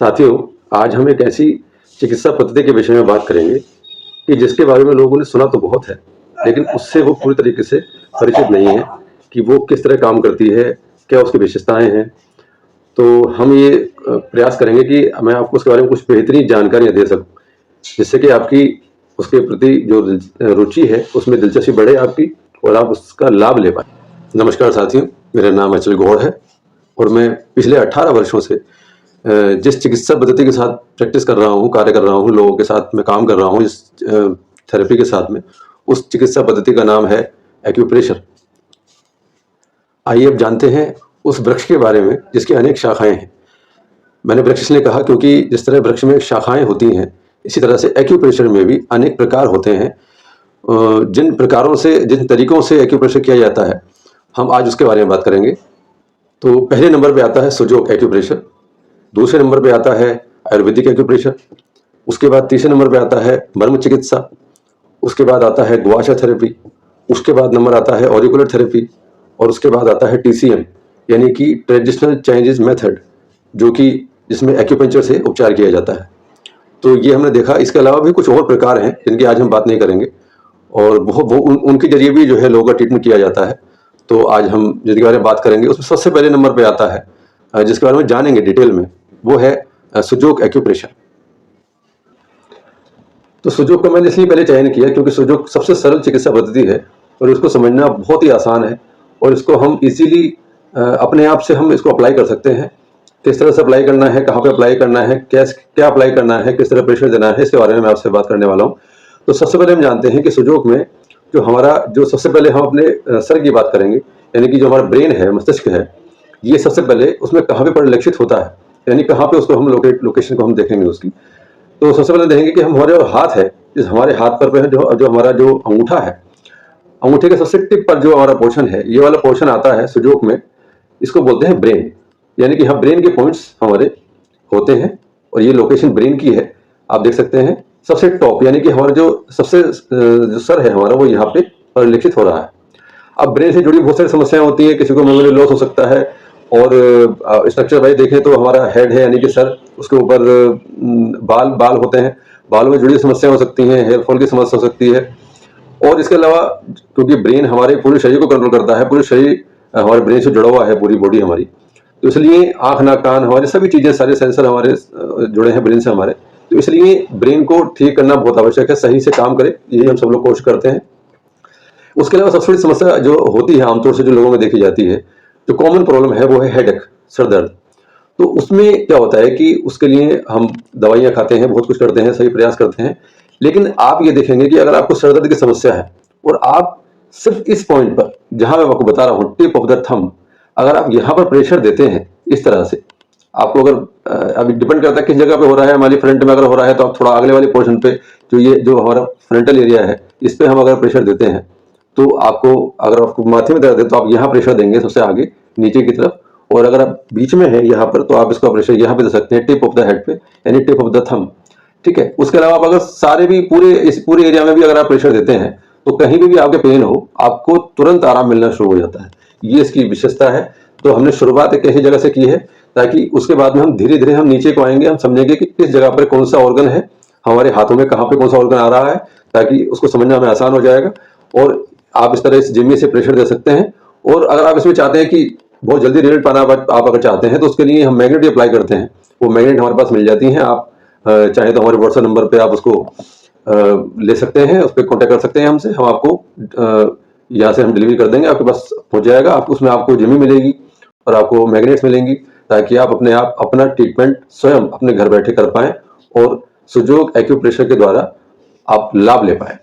साथियों, आज हम एक ऐसी चिकित्सा पद्धति के विषय में बात करेंगे कि जिसके बारे में लोगों ने सुना तो बहुत है, लेकिन उससे वो पूरी तरीके से परिचित नहीं है कि वो किस तरह काम करती है, क्या उसकी विशेषताएं हैं। तो हम ये प्रयास करेंगे कि मैं आपको उसके बारे में कुछ बेहतरीन जानकारियां दे सकूं, जिससे कि आपकी उसके प्रति जो रुचि है उसमें दिलचस्पी बढ़े आपकी और आप उसका लाभ ले पाए। नमस्कार साथियों, मेरा नाम अचल गौड़ है और मैं पिछले 18 वर्षों से जिस चिकित्सा पद्धति के साथ प्रैक्टिस कर रहा हूँ, कार्य कर रहा हूँ, लोगों के साथ मैं काम कर रहा हूँ इस थेरेपी के साथ में, उस चिकित्सा पद्धति का नाम है एक्यूप्रेशर। आइए अब जानते हैं उस वृक्ष के बारे में जिसकी अनेक शाखाएं हैं। मैंने वृक्ष इसलिए कहा क्योंकि जिस तरह वृक्ष में शाखाएं होती हैं, इसी तरह से एक्यूप्रेशर में भी अनेक प्रकार होते हैं। जिन प्रकारों से, जिन तरीकों से एक्यूप्रेशर किया जाता है, हम आज उसके बारे में बात करेंगे। तो पहले नंबर पे आता है सुजोग एक्यूप्रेशर, दूसरे नंबर पे आता है आयुर्वेदिक एक्यूप्रेशर, उसके बाद तीसरे नंबर पे आता है मर्म चिकित्सा, उसके बाद आता है गुआशा थेरेपी, उसके बाद नंबर आता है ऑरिकुलर थेरेपी और उसके बाद आता है टीसीएम यानी कि ट्रेडिशनल चाइनीज मेथड, जो कि जिसमें एक्यूपंक्चर से उपचार किया जाता है। तो ये हमने देखा। इसके अलावा भी कुछ और प्रकार हैं जिनकी आज हम बात नहीं करेंगे और उनके जरिए भी जो है लोगों का ट्रीटमेंट किया जाता है। तो आज हम जिनके बारे में बात करेंगे उसमें सबसे पहले नंबर पे आता है, जिसके बारे में जानेंगे डिटेल में, वो है सुजोग एक्यूप्रेशर। तो सुजोग का मैंने इसलिए पहले चयन किया क्योंकि सुजोग सबसे सरल चिकित्सा पद्धति है और इसको समझना बहुत ही आसान है और इसको हम इजीली अपने आप से हम इसको अप्लाई कर सकते हैं। किस तरह से अप्लाई करना है, कहाँ पे अप्लाई करना है, क्या अप्लाई करना है, किस तरह प्रेशर देना है, इसके बारे में मैं आपसे बात करने वाला हूँ। तो सबसे पहले हम जानते हैं कि सुजोग में जो सबसे पहले हम अपने सर की बात करेंगे, यानी कि जो हमारा ब्रेन है, मस्तिष्क है, ये सबसे पहले उसमें कहाँ पे परिलक्षित होता है, यानी कहाँ पे उसको हम लोकेशन को हम देखेंगे उसकी। तो सबसे पहले देखेंगे कि हमारे जो हाथ है, इस हमारे हाथ पर जो हमारा जो अंगूठा है, अंगूठे के सबसे टिप पर जो हमारा पोर्शन है, ये वाला पोर्शन आता है सुजोग में, इसको बोलते हैं ब्रेन। यानी कि हाँ, ब्रेन के पॉइंट्स हमारे होते हैं और ये लोकेशन ब्रेन की है। आप देख सकते हैं सबसे टॉप, यानी कि हमारा जो सबसे जो सर है हमारा, वो यहाँ पे परिलक्षित हो रहा है। अब ब्रेन से जुड़ी बहुत सारी समस्याएं होती हैं, किसी को मेमोरी लॉस हो सकता है और स्ट्रक्चर वाइज देखें तो हमारा हेड है यानी कि सर, उसके ऊपर बाल होते हैं, बालों में जुड़ी समस्याएं हो सकती हैं, हेयर फॉल की समस्या हो सकती है। और इसके अलावा क्योंकि ब्रेन हमारे पूरे शरीर को कंट्रोल करता है, पूरे शरीर हमारे ब्रेन से जुड़ा हुआ है, पूरी बॉडी हमारी, तो इसलिए आंख, नाक, कान, हमारी सभी चीजें, सारे सेंसर हमारे जुड़े हैं ब्रेन से हमारे। तो इसलिए ब्रेन को ठीक करना बहुत आवश्यक है, सही से काम करे, यही हम सब लोग कोशिश करते हैं। उसके अलावा सबसे बड़ी समस्या जो होती है आमतौर से जो लोगों में देखी जाती है, जो कॉमन प्रॉब्लम है, वो है हेडेक, सर दर्द। तो उसमें क्या होता है कि उसके लिए हम दवाइयाँ खाते हैं, बहुत कुछ करते हैं, सही प्रयास करते हैं, लेकिन आप ये देखेंगे कि अगर आपको सर दर्द की समस्या है और आप सिर्फ इस पॉइंट पर, जहां मैं आपको बता रहा हूँ, टिप ऑफ द थंब, अगर आप यहाँ पर प्रेशर देते हैं इस तरह से, आपको अगर अभी डिपेंड करता है किस जगह पे हो रहा है, हमारी फ्रंट में अगर हो रहा है तो आप थोड़ा अगले वाले पोर्शन पे, जो हमारा फ्रंटल एरिया है, इस पे हम अगर प्रेशर देते हैं तो अगर आपको माथे में दर्द है तो आप यहाँ प्रेशर देंगे सबसे आगे नीचे की तरफ, और अगर आप बीच में है यहाँ पर तो आप इसका प्रेशर यहाँ पे दे सकते हैं, टिप ऑफ द हेड पे, यानी टिप ऑफ द थंब। ठीक है। उसके अलावा आप अगर सारे भी इस पूरे एरिया में भी अगर आप प्रेशर देते हैं तो कहीं भी आपके पेन हो, आपको तुरंत आराम मिलना शुरू हो जाता है। ये इसकी विशेषता है। तो हमने शुरुआत एक ऐसी जगह से की है ताकि उसके बाद में हम धीरे धीरे हम नीचे को आएंगे, हम समझेंगे कि किस जगह पर कौन सा ऑर्गन है, हमारे हाथों में कहाँ पे कौन सा ऑर्गन आ रहा है, ताकि उसको समझना हमें आसान हो जाएगा। और आप इस तरह इस जिम्मी से प्रेशर दे सकते हैं। और अगर आप इसमें चाहते हैं कि बहुत जल्दी रिजल्ट पाना आप अगर चाहते हैं तो उसके लिए हम मैग्नेट भी अप्लाई करते हैं। वो मैग्नेट हमारे पास मिल जाती हैं, आप चाहे तो हमारे व्हाट्सएप नंबर पे आप उसको ले सकते हैं, उस पर कॉन्टैक्ट कर सकते हैं हमसे, हम आपको यहाँ से हम डिलीवरी कर देंगे, आपके पास पहुँच जाएगा। उसमें आपको जिम्मी मिलेगी और आपको मैग्नेट्स मिलेंगी, ताकि आप अपना ट्रीटमेंट स्वयं अपने घर बैठे कर पाएं और सुजोग एक्यूप्रेशर के द्वारा आप लाभ ले पाएं।